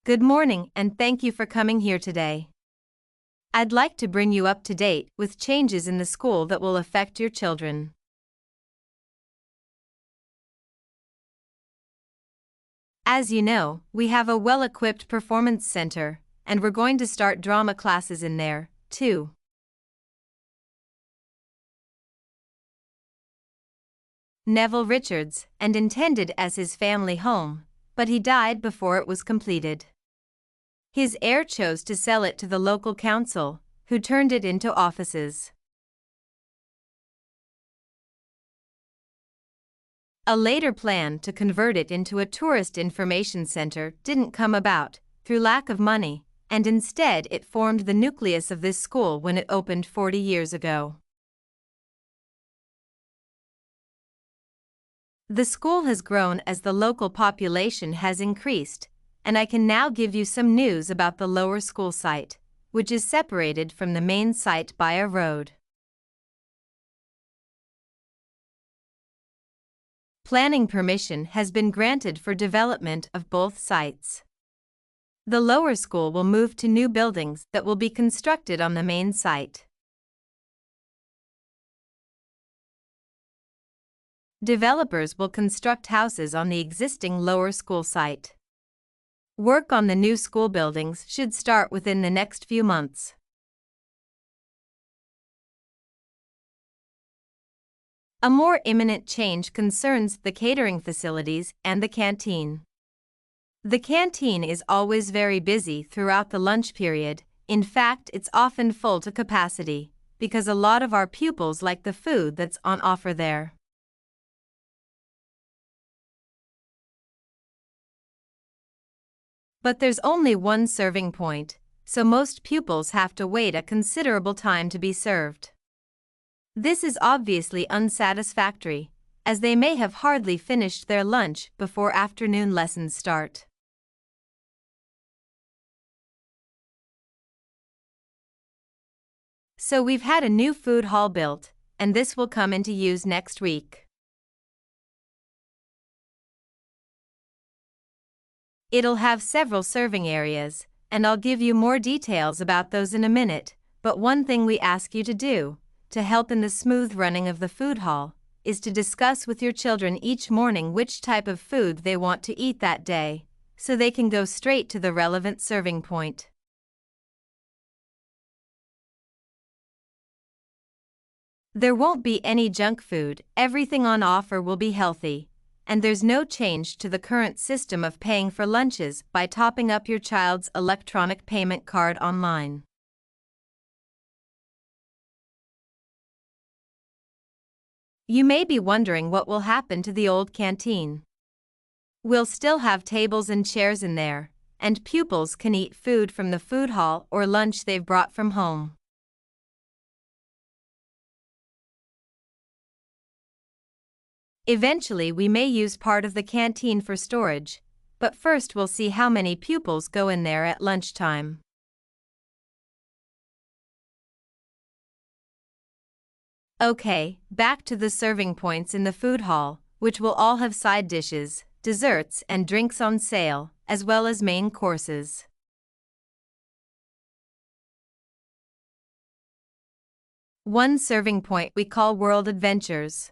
Good morning and thank you for coming here today. I'd like to bring you up to date with changes in the school that will affect your children. As you know, we have a well-equipped performance center, and we're going to start drama classes in there, too. Neville Richards, and intended as his family home, but he died before it was completed. His heir chose to sell it to the local council, who turned it into offices. A later plan to convert it into a tourist information center didn't come about, through lack of money, and instead it formed the nucleus of this school when it opened 40 years ago. The school has grown as the local population has increased, and I can now give you some news about the lower school site, which is separated from the main site by a road. Planning permission has been granted for development of both sites. The lower school will move to new buildings that will be constructed on the main site. Developers will construct houses on the existing lower school site. Work on the new school buildings should start within the next few months. A more imminent change concerns the catering facilities and the canteen. The canteen is always very busy throughout the lunch period. In fact, it's often full to capacity, because a lot of our pupils like the food that's on offer there. But there's only one serving point, so most pupils have to wait a considerable time to be served. This is obviously unsatisfactory, as they may have hardly finished their lunch before afternoon lessons start. So we've had a new food hall built, and this will come into use next week. It'll have several serving areas, and I'll give you more details about those in a minute, but one thing we ask you to do, to help in the smooth running of the food hall, is to discuss with your children each morning which type of food they want to eat that day, so they can go straight to the relevant serving point. There won't be any junk food, everything on offer will be healthy. And there's no change to the current system of paying for lunches by topping up your child's electronic payment card online. You may be wondering what will happen to the old canteen. We'll still have tables and chairs in there, and pupils can eat food from the food hall or lunch they've brought from home. Eventually we may use part of the canteen for storage, but first we'll see how many pupils go in there at lunchtime. Okay, back to the serving points in the food hall, which will all have side dishes, desserts and drinks on sale, as well as main courses. One serving point we call World Adventures.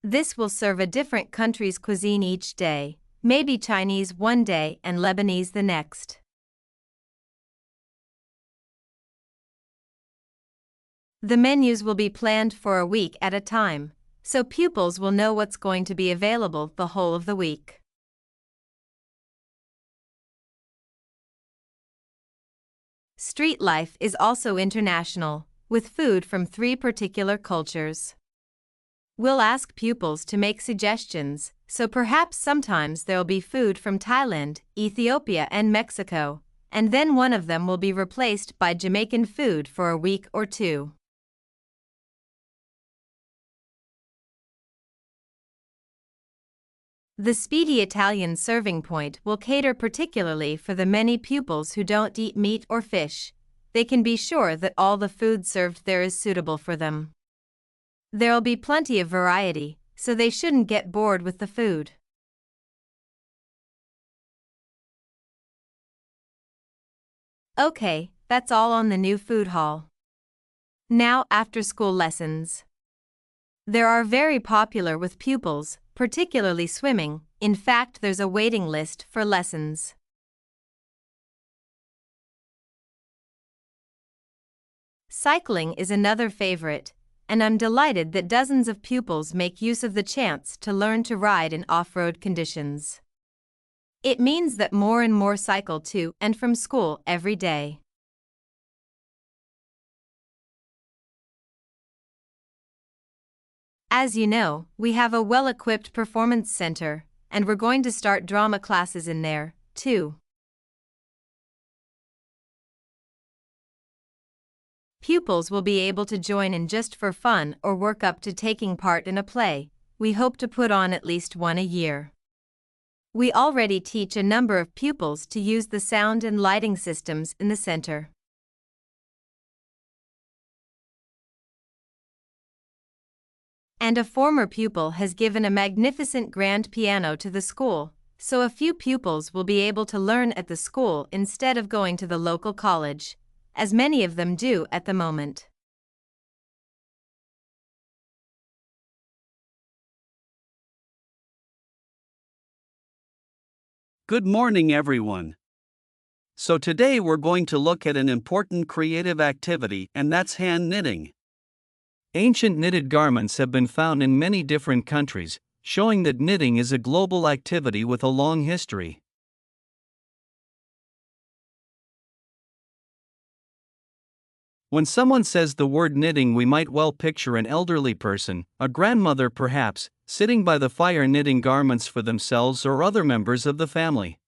This will serve a different country's cuisine each day, maybe Chinese one day and Lebanese the next. The menus will be planned for a week at a time, so pupils will know what's going to be available the whole of the week. Street life is also international, with food from 3 particular cultures. We'll ask pupils to make suggestions, so perhaps sometimes there'll be food from Thailand, Ethiopia and Mexico, and then one of them will be replaced by Jamaican food for a week or 2. The speedy Italian serving point will cater particularly for the many pupils who don't eat meat or fish. They can be sure that all the food served there is suitable for them. There'll be plenty of variety, so they shouldn't get bored with the food. Okay, that's all on the new food hall. Now, after-school lessons. There are very popular with pupils, particularly swimming. In fact, there's a waiting list for lessons. Cycling is another favorite, and I'm delighted that dozens of pupils make use of the chance to learn to ride in off-road conditions. It means that more and more cycle to and from school every day. As you know, we have a well-equipped performance center, and we're going to start drama classes in there, too. Pupils will be able to join in just for fun or work up to taking part in a play. We hope to put on at least one a year. We already teach a number of pupils to use the sound and lighting systems in the center. And a former pupil has given a magnificent grand piano to the school, so a few pupils will be able to learn at the school instead of going to the local college, as many of them do at the moment. Good morning, everyone. So today we're going to look at an important creative activity, and that's hand knitting. Ancient knitted garments have been found in many different countries, showing that knitting is a global activity with a long history. When someone says the word knitting, we might well picture an elderly person, a grandmother perhaps, sitting by the fire knitting garments for themselves or other members of the family.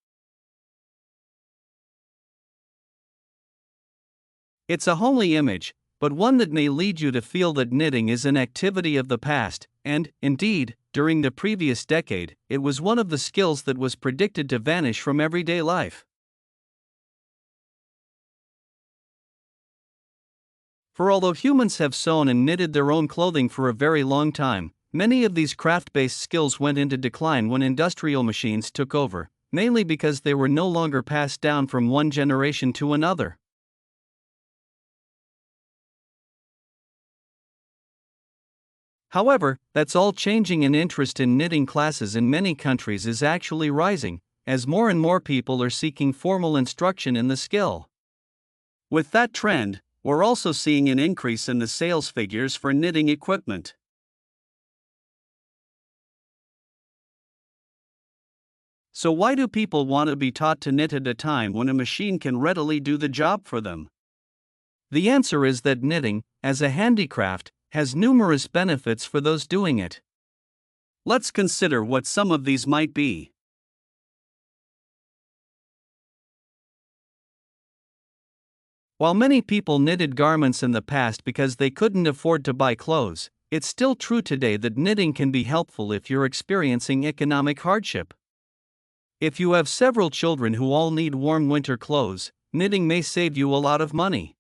It's a homely image, but one that may lead you to feel that knitting is an activity of the past, and, indeed, during the previous decade, it was one of the skills that was predicted to vanish from everyday life. For although humans have sewn and knitted their own clothing for a very long time, many of these craft-based skills went into decline when industrial machines took over, mainly because they were no longer passed down from one generation to another. However, that's all changing, and interest in knitting classes in many countries is actually rising, as more and more people are seeking formal instruction in the skill. With that trend, we're also seeing an increase in the sales figures for knitting equipment. So why do people want to be taught to knit at a time when a machine can readily do the job for them? The answer is that knitting, as a handicraft, has numerous benefits for those doing it. Let's consider what some of these might be. While many people knitted garments in the past because they couldn't afford to buy clothes, it's still true today that knitting can be helpful if you're experiencing economic hardship. If you have several children who all need warm winter clothes, knitting may save you a lot of money.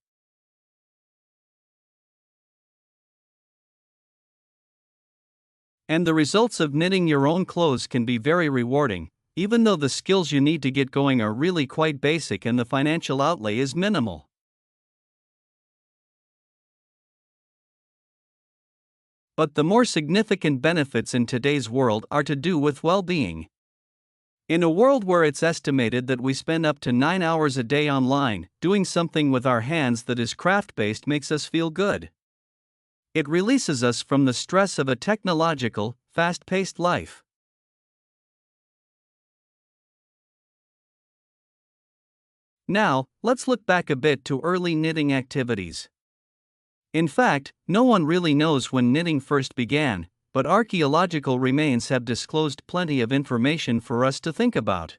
And the results of knitting your own clothes can be very rewarding, even though the skills you need to get going are really quite basic and the financial outlay is minimal. But the more significant benefits in today's world are to do with well-being. In a world where it's estimated that we spend up to 9 hours a day online, doing something with our hands that is craft-based makes us feel good. It releases us from the stress of a technological, fast-paced life. Now, let's look back a bit to early knitting activities. In fact, no one really knows when knitting first began, but archaeological remains have disclosed plenty of information for us to think about.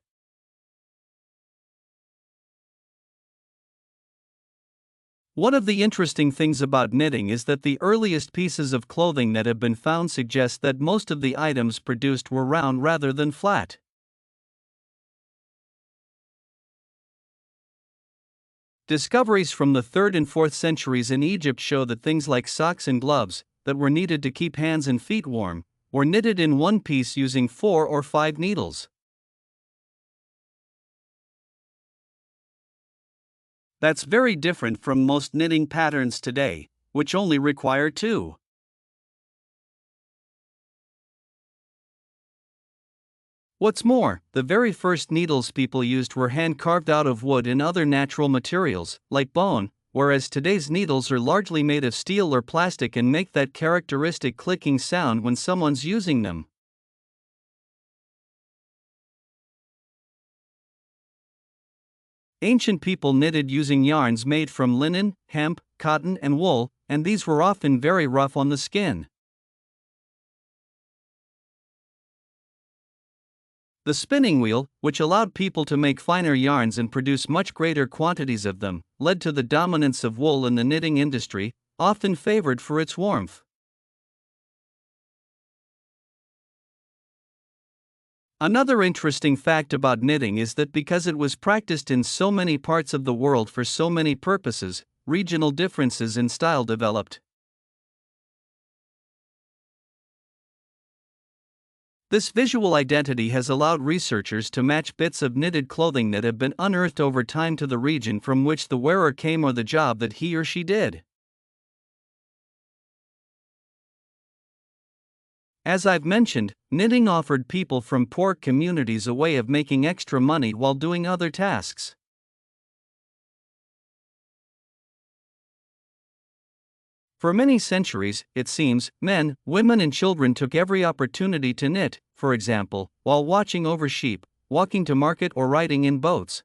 One of the interesting things about knitting is that the earliest pieces of clothing that have been found suggest that most of the items produced were round rather than flat. Discoveries from the 3rd and 4th centuries in Egypt show that things like socks and gloves, that were needed to keep hands and feet warm, were knitted in one piece using 4 or 5 needles. That's very different from most knitting patterns today, which only require two. What's more, the very first needles people used were hand carved out of wood and other natural materials, like bone, whereas today's needles are largely made of steel or plastic and make that characteristic clicking sound when someone's using them. Ancient people knitted using yarns made from linen, hemp, cotton, and wool, and these were often very rough on the skin. The spinning wheel, which allowed people to make finer yarns and produce much greater quantities of them, led to the dominance of wool in the knitting industry, often favored for its warmth. Another interesting fact about knitting is that because it was practiced in so many parts of the world for so many purposes, regional differences in style developed. This visual identity has allowed researchers to match bits of knitted clothing that have been unearthed over time to the region from which the wearer came or the job that he or she did. As I've mentioned, knitting offered people from poor communities a way of making extra money while doing other tasks. For many centuries, it seems, men, women, and children took every opportunity to knit, for example, while watching over sheep, walking to market, or riding in boats.